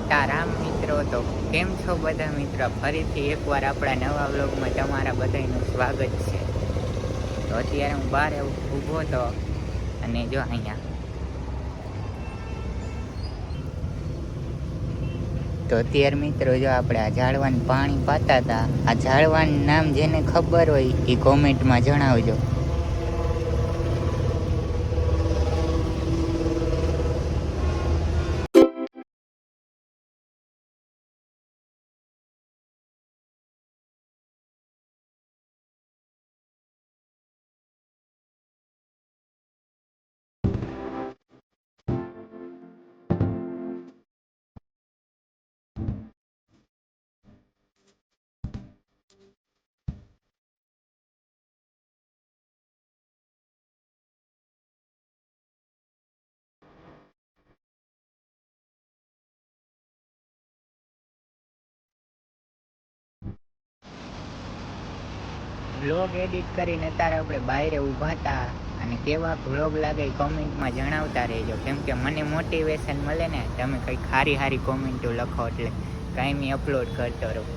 સીતારામ મિત્રો. તો કેમ છો બધા મિત્રો? ફરીથી એકવાર આપણા નવા વ્લોગમાં તમારા બધાનું સ્વાગત છે. તો અત્યારે હું બહાર ઊભો હતો અને જો અહીંયા તો અત્યારે મિત્રો જો આપણે આ ઝાડવાને પાણી પાતા હતા. આ ઝાડવાનું નામ જેને ખબર હોય એ કોમેન્ટમાં જણાવજો. વ્લોગ એડિટ કરીને અત્યારે આપણે બહાર ઊભા હતા અને કેવા વ્લોગ લાગે કોમેન્ટમાં જણાવતા રહેજો. કેમ કે મને મોટિવેશન મળે ને, તમે કંઈક સારી કોમેન્ટો લખો એટલે કાંઈ મેં અપલોડ કરતો રહું.